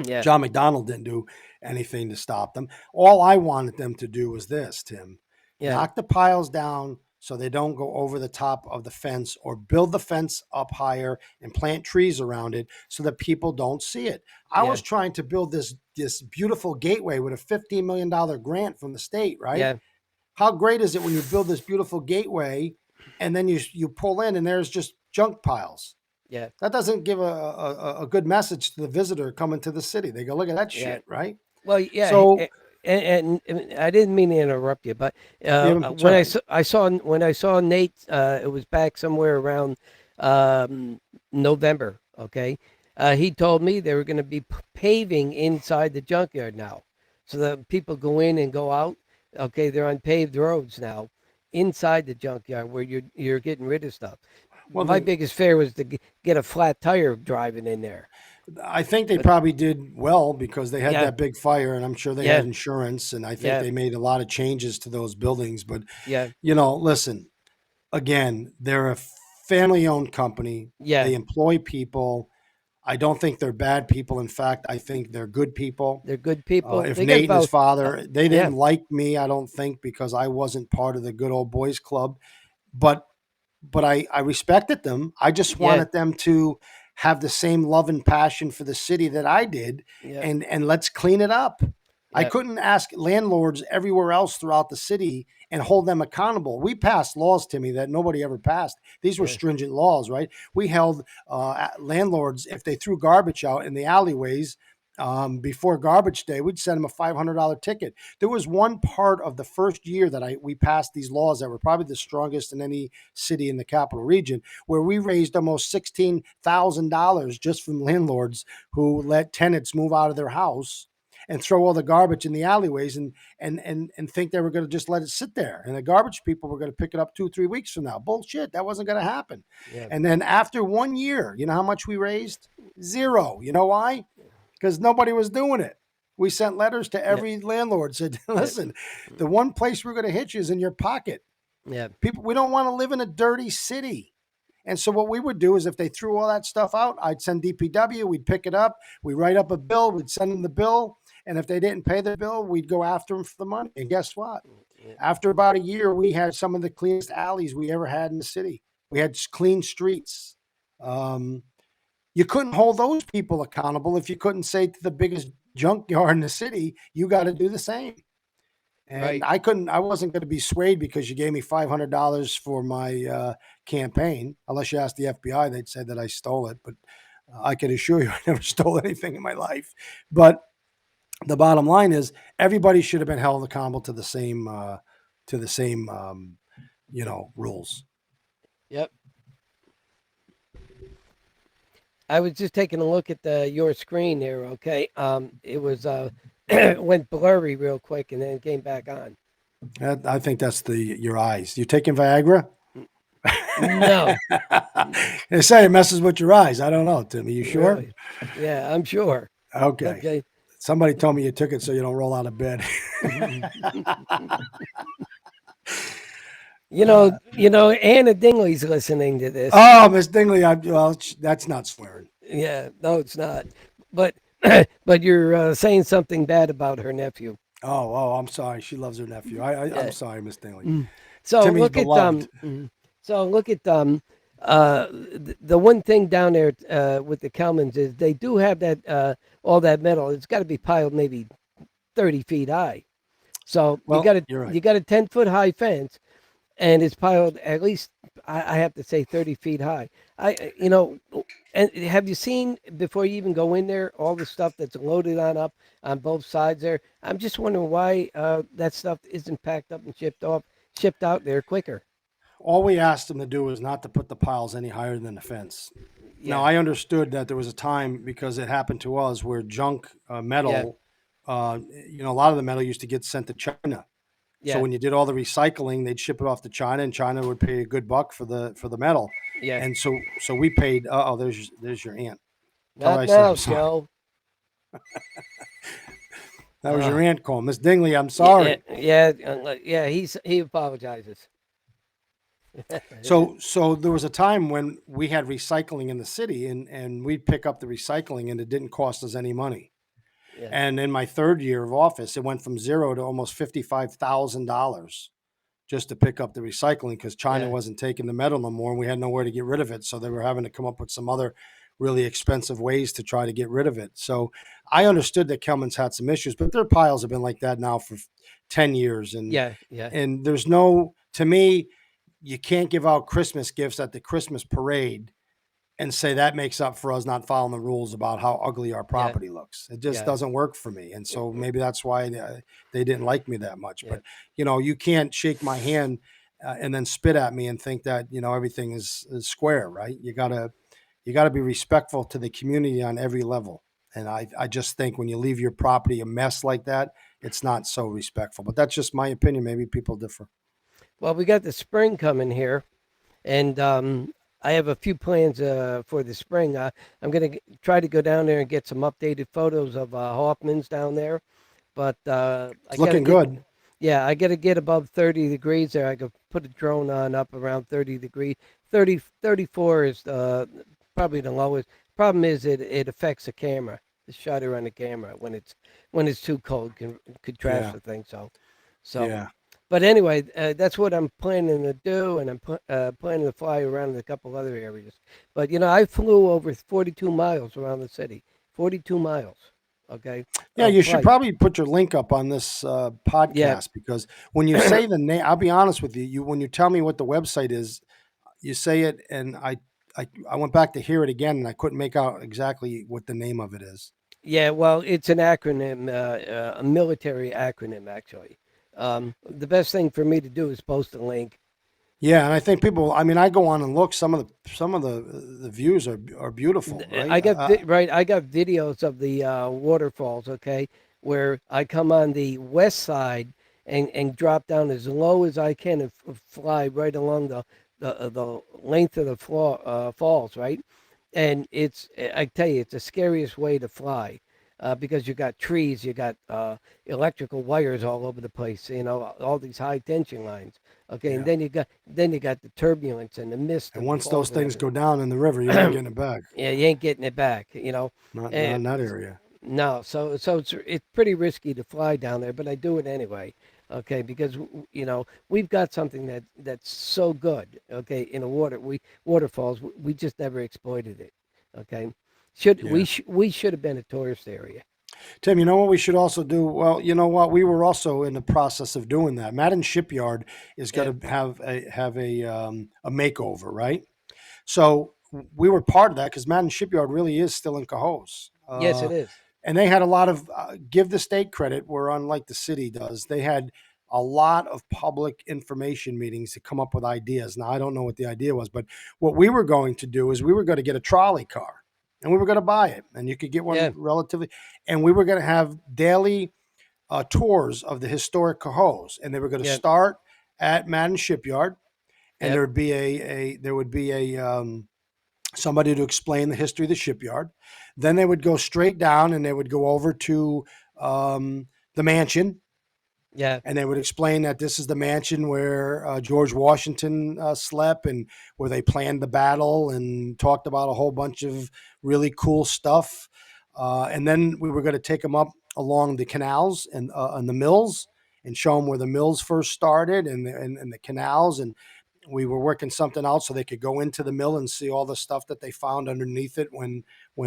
Yeah. John McDonald didn't do anything to stop them. All I wanted them to do was this, Tim: Yeah. knock the piles down so they don't go over the top of the fence, or build the fence up higher and plant trees around it so that people don't see it. I Yeah. was trying to build this beautiful gateway with a $15 million grant from the state, right? Yeah. How great is it when you build this beautiful gateway and then you pull in and there's just junk piles? Yeah. That doesn't give a good message to the visitor coming to the city. They go, look at that Yeah. shit, right? Well, yeah, So, and I didn't mean to interrupt you, but yeah, it's all right. when I saw Nate, it was back somewhere around um, November. Okay, he told me they were going to be paving inside the junkyard now, so that people go in and go out. Okay, they're on paved roads now inside the junkyard where you're getting rid of stuff. Well, My biggest fear was to get a flat tire driving in there. I think they But probably did well because they had yeah, that big fire, and I'm sure they had yeah, insurance, and I think yeah, they made a lot of changes to those buildings. But yeah, listen, again, they're a family-owned company. yeah. They employ people. I don't think they're bad people. In fact, I think they're good people. They're good people. If They get Nate and his both. father, they Yeah, didn't like me, I don't think, because I wasn't part of the good old boys club. But I respected them. I just yeah, wanted them to have the same love and passion for the city that I did, yeah, and let's clean it up. I Yep. couldn't ask landlords everywhere else throughout the city and hold them accountable. We passed laws, Timmy, that nobody ever passed. These were Yeah. stringent laws, right? We held landlords, if they threw garbage out in the alleyways before garbage day, we'd send them a $500 ticket. There was one part of the first year that we passed these laws that were probably the strongest in any city in the capital region, where we raised almost $16,000 just from landlords who let tenants move out of their house and throw all the garbage in the alleyways and think they were going to just let it sit there. And the garbage people were going to pick it up 2 or 3 weeks from now. Bullshit. That wasn't going to happen. Yep. And then after 1 year, you know how much we raised? Zero. You know why? Because nobody was doing it. We sent letters to Yep. every landlord, said, Yep. listen, the one place we're going to hit you is in your pocket. Yep. People, we don't want to live in a dirty city. And so what we would do is if they threw all that stuff out, I'd send DPW, we'd pick it up, we'd write up a bill, we'd send them the bill. And if they didn't pay the bill, we'd go after them for the money. And guess what? Yep. After about a year, we had some of the cleanest alleys we ever had in the city. We had clean streets. Um, you couldn't hold those people accountable if you couldn't say to the biggest junkyard in the city, you got to do the same. And Right. I wasn't going to be swayed because you gave me $500 for my campaign. Unless you asked the FBI, they'd say that I stole it. But I can assure you I never stole anything in my life. But the bottom line is everybody should have been held accountable to the same, rules. Yep. I was just taking a look at your screen here. Okay. It was it went blurry real quick and then it came back on. I think that's your eyes. You taking Viagra? No. They say it messes with your eyes. I don't know, Timmy. You sure? Really? Yeah, I'm sure. Okay. Okay. Somebody told me you took it so you don't roll out of bed. Anna Dingley's listening to this. Oh, Miss Dingley, that's not swearing. Yeah, no, it's not. But but you're saying something bad about her nephew. I'm sorry. She loves her nephew. I'm sorry, Miss Dingley. So Timmy's look beloved. at so look at the one thing down there with the Kelmans is they do have that all that metal. It's got to be piled maybe 30 feet high. So Well, you're right. you got a 10-foot high fence, and it's piled at least I have to say 30 feet high. And have you seen before you even go in there all the stuff that's loaded up on both sides there? I'm just wondering why that stuff isn't packed up and shipped out there quicker. All we asked them to do was not to put the piles any higher than the fence. Yeah. Now, I understood that there was a time because it happened to us where junk metal, a lot of the metal used to get sent to China. Yeah. So when you did all the recycling, they'd ship it off to China, and China would pay a good buck for the metal. Yeah. And so we paid. There's your aunt. Tell her Not I said now, I'm sorry. Joe. That was your aunt calling, Miss Dingley. I'm sorry. Yeah. He apologizes. So there was a time when we had recycling in the city, and we'd pick up the recycling, and it didn't cost us any money. Yeah. And in my third year of office, it went from zero to almost $55,000 just to pick up the recycling because China Yeah. wasn't taking the metal no more, and we had nowhere to get rid of it. So they were having to come up with some other really expensive ways to try to get rid of it. So I understood that Kelman's had some issues, but their piles have been like that now for 10 years. And Yeah. and to me, you can't give out Christmas gifts at the Christmas parade and say that makes up for us not following the rules about how ugly our property looks. It just Yeah. doesn't work for me. And so maybe that's why they didn't like me that much. Yeah. But, you can't shake my hand and then spit at me and think that, everything is square, right? You gotta be respectful to the community on every level. And I just think when you leave your property a mess like that, it's not so respectful. But that's just my opinion. Maybe people differ. Well, we got the spring coming here, and I have a few plans for the spring. I'm going to try to go down there and get some updated photos of Hoffman's down there. But It's looking good. Yeah, I got to get above 30 degrees there. I could put a drone on up around 30 degrees. 34 is probably the lowest. Problem is it affects the camera, the shutter on the camera when it's too cold could trash the thing. So Yeah. But anyway, that's what I'm planning to do, and I'm planning to fly around in a couple other areas. But I flew over 42 miles around the city. 42 miles. okay, Yeah, of you should flight. probably put your link up on this Yeah, podcast because when you say the name, I'll be honest with you. You when you tell me what the website is, you say it, and I went back to hear it again, and I couldn't make out exactly what the name of it is. yeah. Well, it's an acronym, a military acronym, actually. The best thing for me to do is post a link. Yeah, and I think people. I mean, I go on and look. Some of the views are beautiful, right? Right. I got videos of the waterfalls. Okay, where I come on the west side and drop down as low as I can and fly right along the length of the falls. Right, and I tell you, it's the scariest way to fly. Because you got trees, you got electrical wires all over the place, all these high tension lines. Okay, and Yeah. then you got the turbulence and the mist And of the once those falls and things go everything. down in the river, you're not getting it back. Yeah, you ain't getting it back. Not in And that area. no, so it's pretty risky to fly down there, but I do it anyway. Okay, because we've got something that's so good. Okay, in the waterfalls, we just never exploited it. Okay, Yeah. we should have been a tourist area. Tim, you know what we should also do? Well, you know what? We were also in the process of doing that. Madden Shipyard is Yeah. going to have a makeover, right? So we were part of that because Madden Shipyard really is still in Cohoes. Yes, it is. And they had a lot of give the state credit where unlike the city does, they had a lot of public information meetings to come up with ideas. Now I don't know what the idea was, but what we were going to do is we were going to get a trolley car and we were going to buy it, and you could get one Yeah. relatively, and we were going to have daily tours of the historic Cohoes, and they were going to Yeah. start at Madden Shipyard, and Yep. there would be a somebody to explain the history of the shipyard. Then they would go straight down and they would go over to the mansion, Yeah. and they would explain that this is the mansion where George Washington slept and where they planned the battle and talked about a whole bunch of really cool stuff. And then we were going to take them up along the canals and the mills and show them where the mills first started and the canals, and we were working something out so they could go into the mill and see all the stuff that they found underneath it when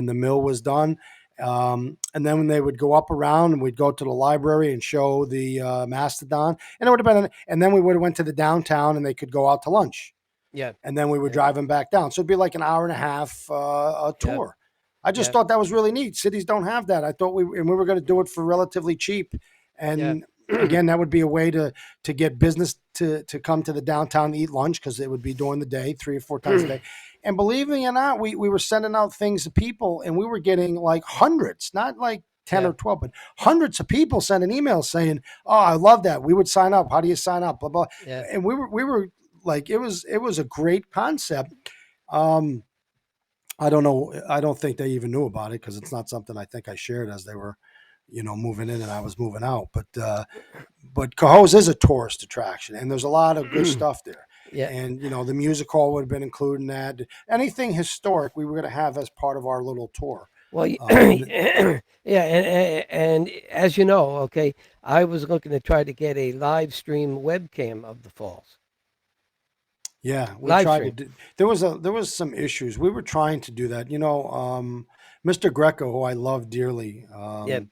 the mill was done. And then when they would go up around, and we'd go to the library and show the mastodon, and it would have been, and then we would have went to the downtown, and they could go out to lunch, Yeah. and then we would Yeah. drive them back down. So it'd be like an hour and a half Yeah. tour. I just Yeah. thought that was really neat. Cities don't have that. I thought we were going to do it for relatively cheap, Yeah. and again, that would be a way to get business to come to the downtown to eat lunch because it would be during the day, 3 or 4 times a day. And believe me or not, we were sending out things to people, and we were getting like hundreds, not like 10 Yeah. or 12, but hundreds of people sending emails saying, "Oh, I love that. We would sign up. How do you sign up?" Blah blah. Yeah. And we were like, it was a great concept. Um, I don't know. I don't think they even knew about it because it's not something I think I shared as they were, moving in and I was moving out. But Cohoes is a tourist attraction, and there's a lot of good stuff there. Yeah. And the music hall would have been included in that. Anything historic we were going to have as part of our little tour. Well, And yeah, and as you know, okay, I was looking to try to get a live stream webcam of the falls. yeah, we Live tried to stream. do. There was some issues. We were trying to do that. Mr. Greco, who I love dearly. Yep.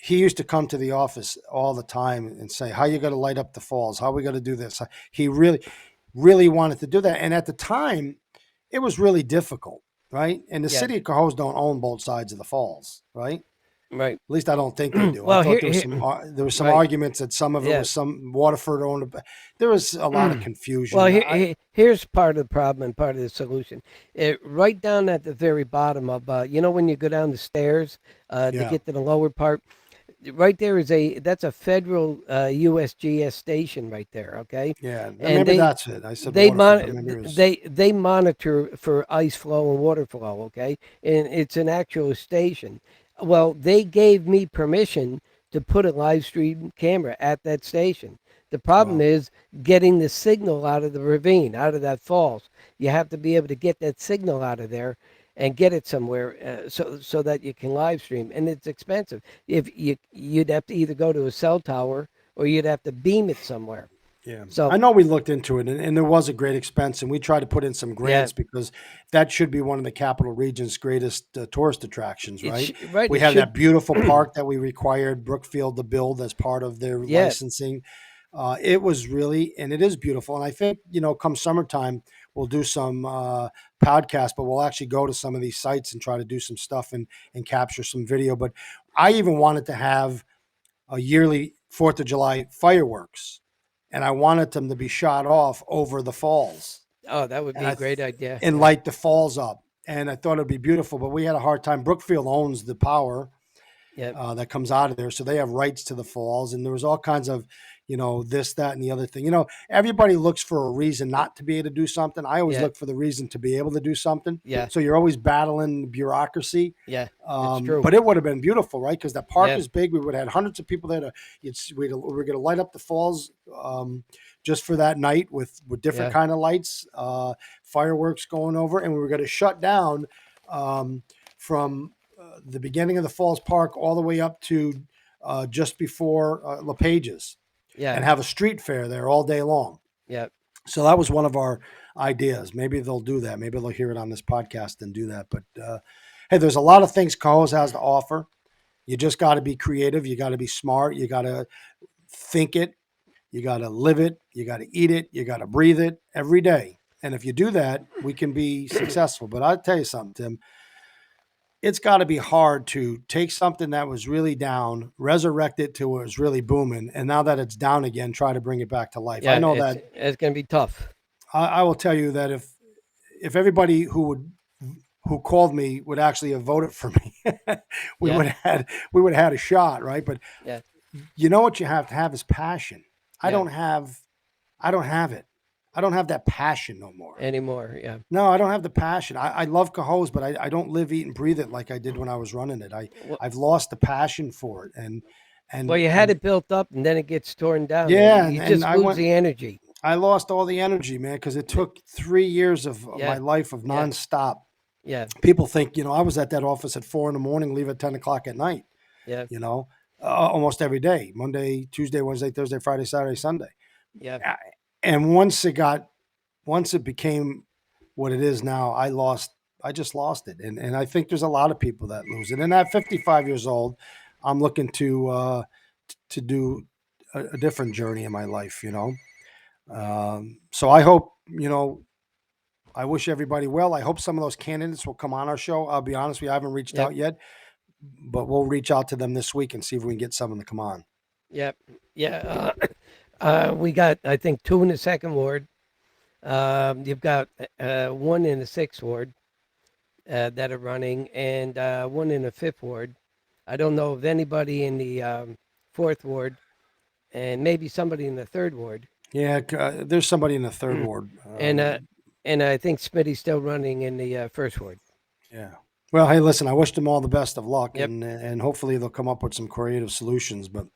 He used to come to the office all the time and say, "How you going to light up the falls? How are we going to do this?" He really wanted to do that, and at the time, it was really difficult, right? And the Yeah. city of Cohoes don't own both sides of the falls, right? Right. At least I don't think they do. I Well, thought here, there was here, some right. arguments that some of it Yeah. was some Waterford owned. There was a lot of Well, confusion. here's part of the problem and part of the solution. Right down at the very bottom of, when you go down the stairs to Yeah, get to the lower part, right there that's a federal USGS station right there. Okay, yeah, and maybe they that's it. I said they Waterford, but mon- maybe it was. they monitor for ice flow and water flow. Okay, and it's an actual station. Well, they gave me permission to put a live stream camera at that station. The problem Well, is getting the signal out of the ravine, out of that falls. You have to be able to get that signal out of there and get it somewhere so that you can live stream, and it's expensive. If you'd have to either go to a cell tower or you'd have to beam it somewhere. Yeah, I So know we looked into it, and there was a great expense, and we tried to put in some yeah, grants because that should be one of the capital region's greatest tourist attractions, right? right. We It have should. that beautiful park that we required Brookfield to build as part of their Yeah, licensing. It was really, and it is beautiful. And I think, come summertime, we'll do some podcasts, but we'll actually go to some of these sites and try to do some stuff and capture some video. But I even wanted to have a yearly Fourth of July fireworks, and I wanted them to be shot off over the falls, oh, that would and be a great idea. and Yeah, light the falls up. And I thought it'd be beautiful, but we had a hard time. Brookfield owns the power, yeah, that comes out of there. So they have rights to the falls, and there was all kinds of, this, that, and the other thing. Everybody looks for a reason not to be able to do something. I always yeah, look for the reason to be able to do something. yeah, So you're always battling bureaucracy. yeah. It's true. But it would have been beautiful, right? Because that park Yeah, is big. We would have had hundreds of people there. We were going to light up the falls, just for that night with different yeah, kind of lights, fireworks going over, and we were going to shut down, from the beginning of the Falls Park all the way up to just before LePage's, yeah, and have a street fair there all day long. yeah, So that was one of our ideas. Maybe they'll do that. Maybe they'll hear it on this podcast and do that. But hey, there's a lot of things Cohoes has to offer. You just got to be creative. You got to be smart. You got to think it. You got to live it. You got to eat it. You got to breathe it every day. And if you do that, we can be successful. But I'll tell you something, Tim, it's got to be hard to take something that was really down, resurrect it to where it's really booming, and now that it's down again, try to bring it back to life. I yeah. know It's that. it's gonna be tough. I will tell you that if everybody who called me would actually have voted for me, we Yeah, would have had we would have had a shot, right? But yeah, you know what you have to have is passion. I yeah. don't have I don't have it. I don't have that passion no more. Anymore. Yeah. No, I don't have the passion. I love Cohoes, but I don't live, eat, and breathe it like I did when I was running it. Well, I've lost the passion for it, and well, and you had and it built up, and then it gets torn down. yeah, You and just I lose went. the energy. I lost all the energy, man, because it took 3 years of my Yeah, life of yeah, nonstop. yeah, People think, I was at that office at 4 in the morning, leave at 10 o'clock at night. yeah, You know, almost every day, Monday, Tuesday, Wednesday, Thursday, Friday, Saturday, Sunday. yeah. Uh, And once it became what it is now, I just lost it. And I think there's a lot of people that lose it. And at 55 years old, I'm looking to do a different journey in my life. So I hope, I wish everybody well. I hope some of those candidates will come on our show. I'll be honest with you, I haven't reached Yep, out yet, but we'll reach out to them this week and see if we can get someone to come on. yep, yeah. We got, I think, two in the second ward. You've got one in the sixth ward that are running, and one in the fifth ward. I don't know of anybody in the fourth ward, and maybe somebody in the third ward. Yeah, there's somebody in the third ward. And I think Smitty's still running in the first ward. Yeah. Well, hey, listen, I wish them all the best of luck, Yep. and hopefully they'll come up with some creative solutions. But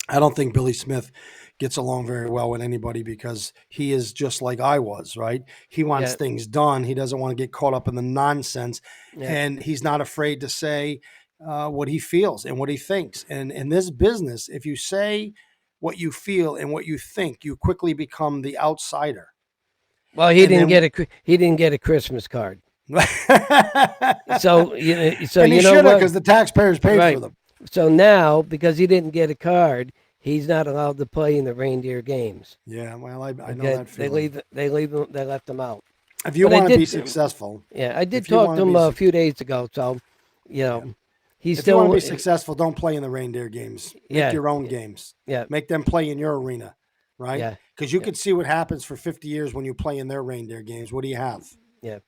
I don't think Billy Smith gets along very well with anybody because he is just like I was, right? He wants Yeah. things done. He doesn't want to get caught up in the nonsense, Yeah. and he's not afraid to say what he feels and what he thinks. And in this business, if you say what you feel and what you think, you quickly become the outsider. Well, And then, he didn't get a Christmas card. and So he you know should have what? because the taxpayers paid Right. for them. So now, because he didn't get a card, he's not allowed to play in the reindeer games. Yeah, well, I know Okay, that feeling. they left him out. If you But I want to be did, successful, yeah, I did if you talk want to to him be a few days ago. So, you yeah. know, he's If you want to still, be successful, don't play in the reindeer games. Make yeah, your own games. yeah, Make them play in your arena, right? yeah, Because you yeah, could see what happens for 50 years when you play in their reindeer games. What do you have? yeah,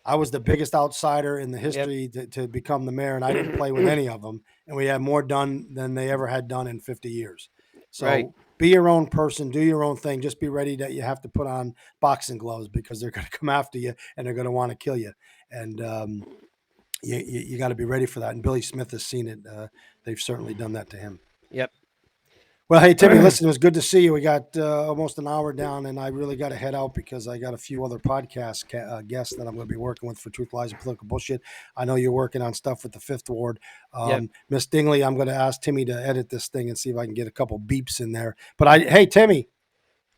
I was the biggest outsider in the yep, history to become the mayor, and I didn't play with any of them. And we had more done than they ever had done in 50 years. right, So be your own person, do your own thing. Just be ready that you have to put on boxing gloves because they're going to come after you and they're going to want to kill you. And you got to be ready for that. And Billy Smith has seen it. They've certainly done that to him. yep. Well, hey, Timmy, listen, it was good to see you. We got almost an hour down, and I really got to head out because I got a few other podcast guests that I'm going to be working with for Truth, Lies, and Political Bullshit. I know you're working on stuff with the Fifth Ward. Yep. Miss Dingley, I'm going to ask Timmy to edit this thing and see if I can get a couple beeps in there. But hey, Timmy,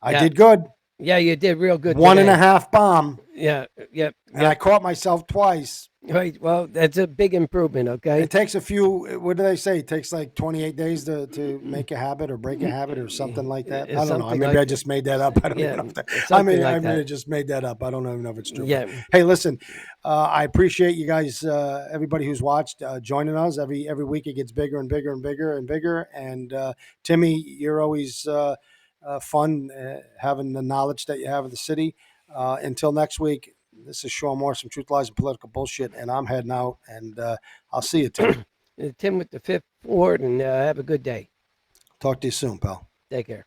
I Yeah. did good. Yeah, you did real good One and a today. half bomb, Yeah, yep, and I yep. caught myself twice. Right. Well, that's a big improvement. Okay. It takes a few. What do they say? It takes like 28 days to make a habit or break a habit or something like that. I It's don't know. something Maybe I like just made that up. I don't even yeah, know if that. it's I something mean, like I that. just made that up. I don't even know if it's true. But Yeah. hey, listen, I appreciate you guys, everybody who's watched, joining us every week. It gets bigger and bigger and bigger and bigger. And Timmy, you're always fun having the knowledge that you have of the city. Until next week, this is Sean Moore, some truth, lies, and political bullshit, and I'm heading out. And I'll see you, Tim. Tim with the Fifth Ward, and have a good day. Talk to you soon, pal. Take care.